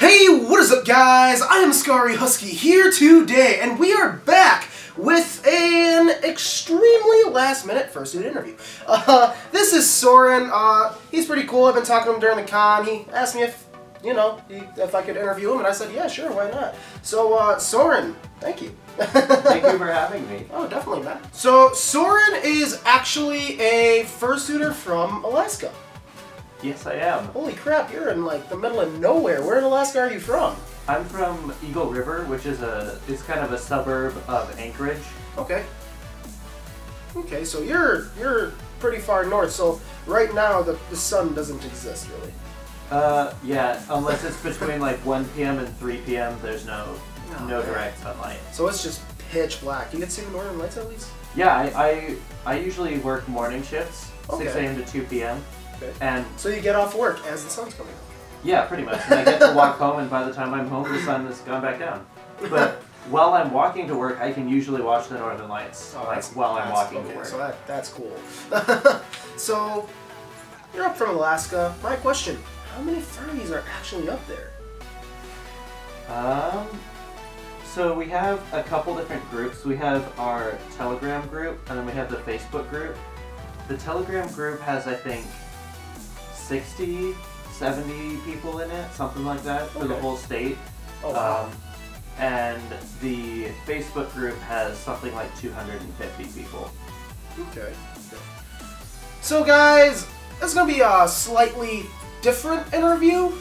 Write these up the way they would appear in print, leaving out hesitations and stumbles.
Hey, what is up guys? I am Ascari Husky here today, and we are back with an extremely last-minute Fursuit interview. This is Soren. He's pretty cool. I've been talking to him during the con. He asked me if, if I could interview him, and I said, yeah, sure, why not? So, Soren, thank you. Thank you for having me. Oh, definitely, man. So, Soren is actually a fursuiter from Alaska. Yes, I am. Holy crap, you're in like the middle of nowhere. Where in Alaska are you from? I'm from Eagle River, which is it's kind of a suburb of Anchorage. Okay. Okay, so you're pretty far north, so right now the sun doesn't exist really. Yeah, unless it's between like 1 p.m. and 3 p.m. there's no direct sunlight. So it's just pitch black. Do you get to see the northern lights at least? Yeah, I usually work morning shifts, okay. 6 a.m. to 2 p.m. Okay. And so you get off work as the sun's coming up. Yeah, pretty much. And I get to walk home, and by the time I'm home, the sun has gone back down. But while I'm walking to work, I can usually watch the northern lights, while I'm walking to work. So that's cool. So you're up from Alaska. My question: how many furries are actually up there? So we have a couple different groups. We have our Telegram group, and then we have the Facebook group. The Telegram group has, I think, 60, 70 people in it, something like that, for the whole state. Oh, wow. And the Facebook group has something like 250 people. Okay. So guys, it's going to be a slightly different interview.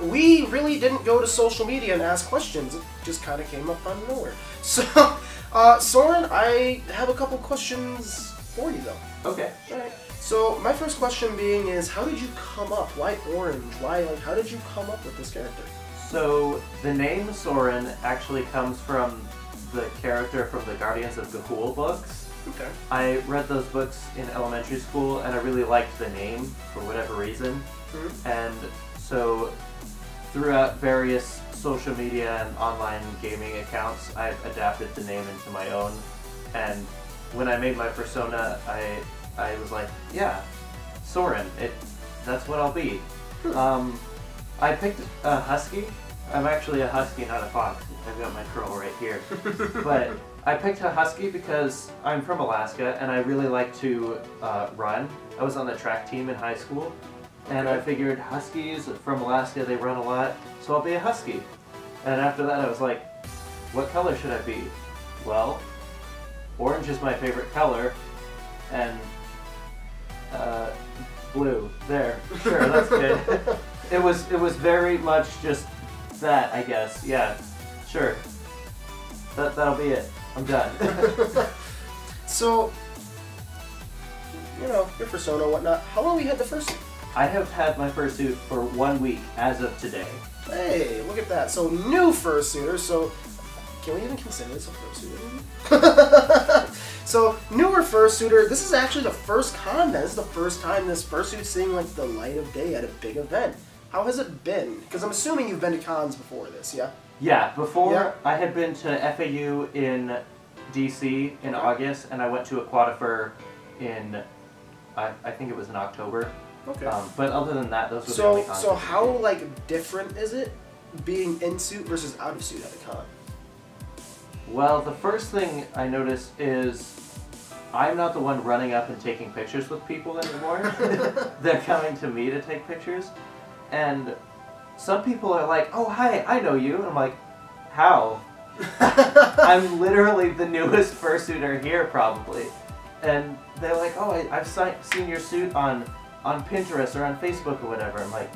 We really didn't go to social media and ask questions. It just kind of came up out of nowhere. So, Soren, I have a couple questions for you though. Okay. Alright. So my first question being is, how did you come up? Why orange? Why, how did you come up with this character? So the name Soren actually comes from the character from the Guardians of Ga'Hoole books. Okay. I read those books in elementary school, and I really liked the name for whatever reason. Mm-hmm. And so throughout various social media and online gaming accounts, I've adapted the name into my own. And when I made my persona, I was like, yeah, Soren, that's what I'll be. I picked a Husky. I'm actually a Husky, not a fox. I've got my curl right here. But I picked a Husky because I'm from Alaska and I really like to run. I was on the track team in high school, and I figured Huskies from Alaska, they run a lot, so I'll be a Husky. And after that I was like, what color should I be? Well, orange is my favorite color, and blue. There. Sure, that's good. It was very much just that, I guess. Yeah. Sure. That'll be it. I'm done. So, your persona, whatnot. How long have you had the fursuit? I have had my fursuit for 1 week as of today. Hey, look at that. So new fursuiter. So can we even consider this a fursuiter? So, newer fursuiter, this is actually the first con then. This is the first time this fursuit's seeing like the light of day at a big event. How has it been? Because I'm assuming you've been to cons before this, yeah? Yeah, before I had been to FAU in DC in August, and I went to Aquatifer in, I think it was in October. Okay. But other than that, those were the only cons. So how different is it being in suit versus out of suit at a con? Well, the first thing I noticed is I'm not the one running up and taking pictures with people anymore. They're coming to me to take pictures. And some people are like, oh, hi, I know you. And I'm like, how? I'm literally the newest fursuiter here, probably. And they're like, oh, I've seen your suit on Pinterest or on Facebook or whatever. I'm like,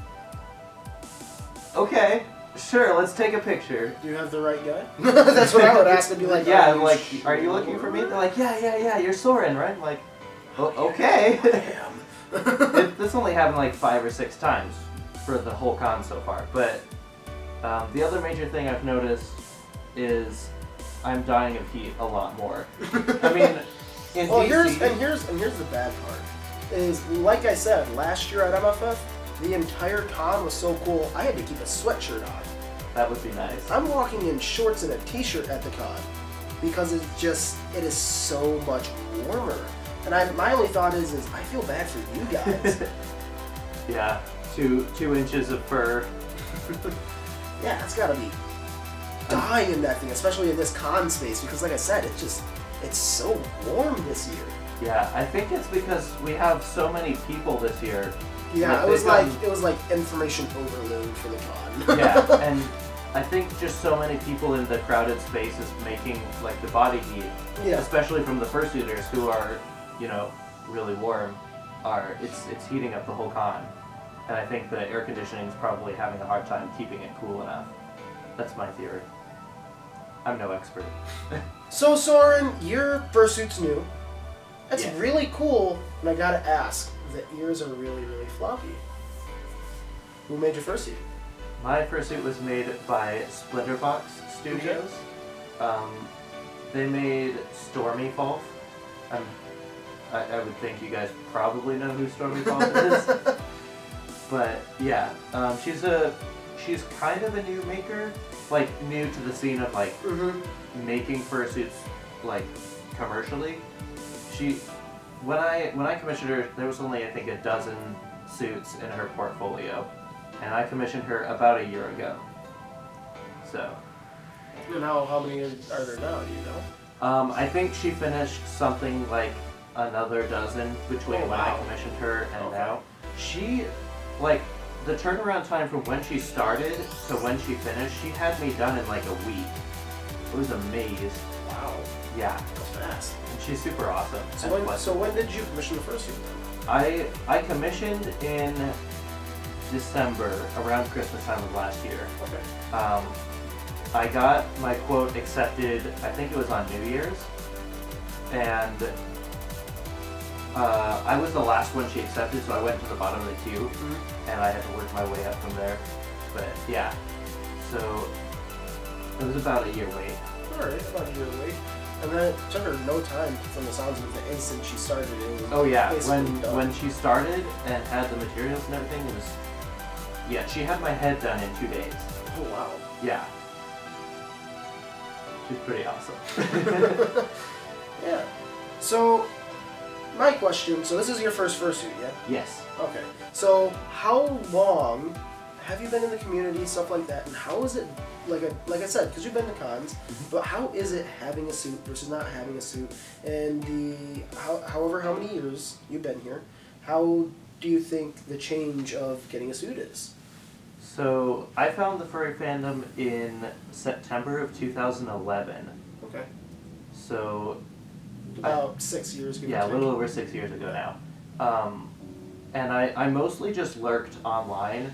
okay. Sure, let's take a picture. Do you have the right guy? That's what I would ask. To be like, yeah, like, are you looking for me? They're like, yeah, you're Soren, right? I'm like, oh, okay. Damn. This only happened like 5 or 6 times for the whole con so far. But the other major thing I've noticed is I'm dying of heat a lot more. I mean, in DC... here's the bad part. Is, like I said, last year at MFF, the entire con was so cool, I had to keep a sweatshirt on. That would be nice. I'm walking in shorts and a t-shirt at the con because it is so much warmer. And my only thought is I feel bad for you guys. Yeah, two inches of fur. Yeah, it's gotta be dying in that thing, especially in this con space, because like I said, it's so warm this year. Yeah, I think it's because we have so many people this year. Yeah, it was like information overload for the con. Yeah, and I think just so many people in the crowded space is making like the body heat, especially from the fursuiters who are, you know, really warm. It's heating up the whole con, and I think the air conditioning is probably having a hard time keeping it cool enough. That's my theory. I'm no expert. So Soren, your fursuit's new. That's Yeah. really cool, and I gotta ask, the ears are really, really floppy. Who made your fursuit? My fursuit was made by Splinterbox Studios. They made Stormy Wolf. I would think you guys probably know who Stormy Wolf is. But yeah, she's kind of a new maker, like new to the scene of like making fursuits like commercially. When I commissioned her, there was only I think a dozen suits in her portfolio, and I commissioned her about a year ago. So. And how many are there now? Do you know? I think she finished something like another dozen between when I commissioned her and now. She, like, the turnaround time from when she started to when she finished, she had me done in like a week. It was a maze. Wow. Yeah. That's fast. And she's super awesome. So when did you commission the fursuit then? I commissioned in December, around Christmas time of last year. Okay. I got my quote accepted, I think it was on New Year's, and I was the last one she accepted, so I went to the bottom of the queue, and I had to work my way up from there. But yeah, so it was about a year wait. Alright, about a year wait. And then it took her no time from the sounds of the instant she started. It was oh yeah, basically when she started and had the materials and everything, it was, yeah, she had my head done in 2 days. Oh wow. Yeah. She's pretty awesome. Yeah. So, my question, so this is your first fursuit, yeah? Yes. Okay. So, how long have you been in the community, stuff like that, and how is it, like I said, because you've been to cons, but how is it having a suit versus not having a suit, and however how many years you've been here, how do you think the change of getting a suit is? So, I found the furry fandom in September of 2011. Okay. So... About 6 years ago. Yeah, a little over 6 years ago now. And I mostly just lurked online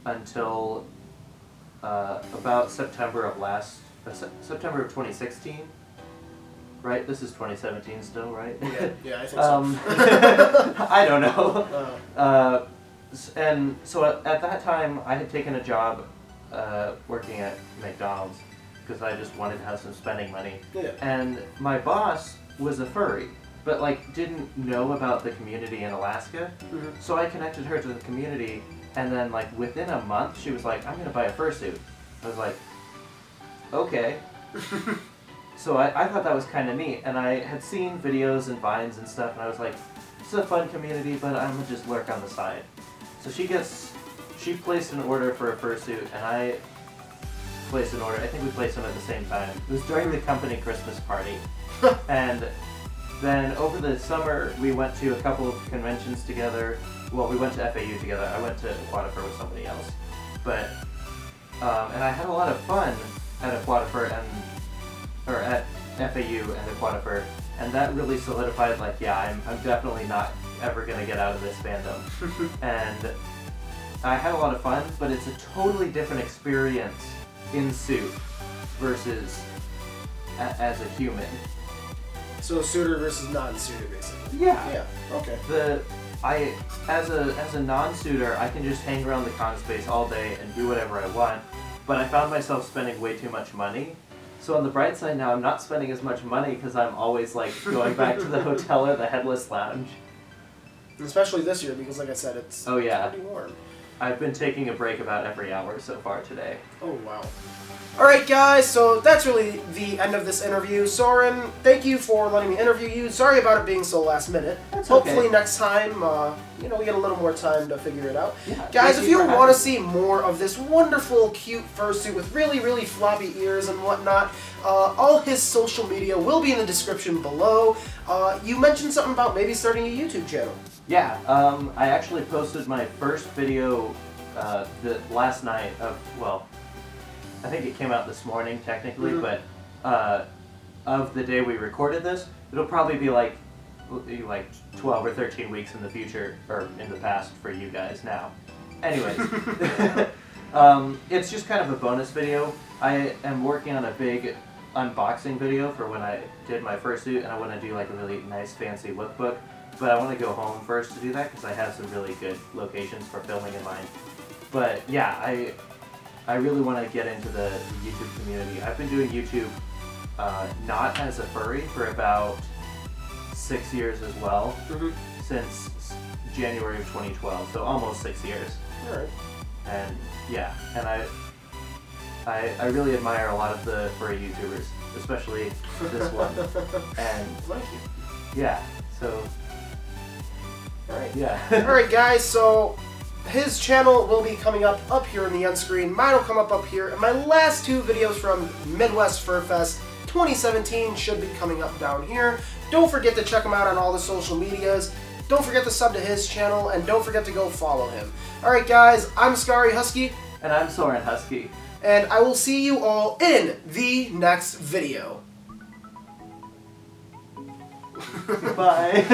until about September of September of 2016. Right? This is 2017 still, right? Yeah, I think so. I don't know. And so at that time, I had taken a job working at McDonald's because I just wanted to have some spending money. Yeah. And my boss was a furry, but like didn't know about the community in Alaska. So I connected her to the community, and then like within a month, she was like, "I'm gonna buy a fursuit." I was like, "Okay." So I thought that was kind of neat, and I had seen videos and vines and stuff, and I was like, "It's a fun community, but I'm gonna just lurk on the side." So she placed an order for a fursuit, and I placed an order. I think we placed them at the same time. It was during the company Christmas party. And then over the summer, we went to a couple of conventions together. Well, we went to FAU together. I went to Aquatifer with somebody else. But, and I had a lot of fun at Aquatifer or at FAU and Aquatifer. And that really solidified, like, yeah, I'm definitely not ever going to get out of this fandom. And I had a lot of fun, but it's a totally different experience in suit versus as a human. So suitor versus non-suitor, basically. Yeah. Yeah. Okay. As a non-suitor, I can just hang around the con space all day and do whatever I want. But I found myself spending way too much money. So on the bright side now, I'm not spending as much money because I'm always like going back to the hotel or the Headless Lounge. Especially this year, because like I said, it's pretty warm. I've been taking a break about every hour so far today. Oh, wow. Alright guys, so that's really the end of this interview. Soren, thank you for letting me interview you. Sorry about it being so last minute. That's Hopefully okay. next time, you know, we get a little more time to figure it out. Yeah, guys, if you want to see more of this wonderful, cute fursuit with really, really floppy ears and whatnot, all his social media will be in the description below. You mentioned something about maybe starting a YouTube channel. Yeah, I actually posted my first video last night of, well, I think it came out this morning technically, but of the day we recorded this, it'll probably be like 12 or 13 weeks in the future, or in the past for you guys now. Anyways, it's just kind of a bonus video. I am working on a big unboxing video for when I did my fursuit, and I want to do like a really nice fancy lookbook, but I want to go home first to do that because I have some really good locations for filming in mind. But yeah, I really want to get into the YouTube community. I've been doing YouTube not as a furry for about 6 years as well, since January of 2012, so almost 6 years. Alright. And yeah, and I really admire a lot of the furry YouTubers, especially this one. And thank you. Yeah, so Alright. yeah. Alright guys, so his channel will be coming up here in the end screen. Mine will come up here. And my last two videos from Midwest Fur Fest 2017 should be coming up down here. Don't forget to check him out on all the social medias. Don't forget to sub to his channel, and don't forget to go follow him. Alright guys, I'm Ascari Husky. And I'm Soren Husky. And I will see you all in the next video. Bye.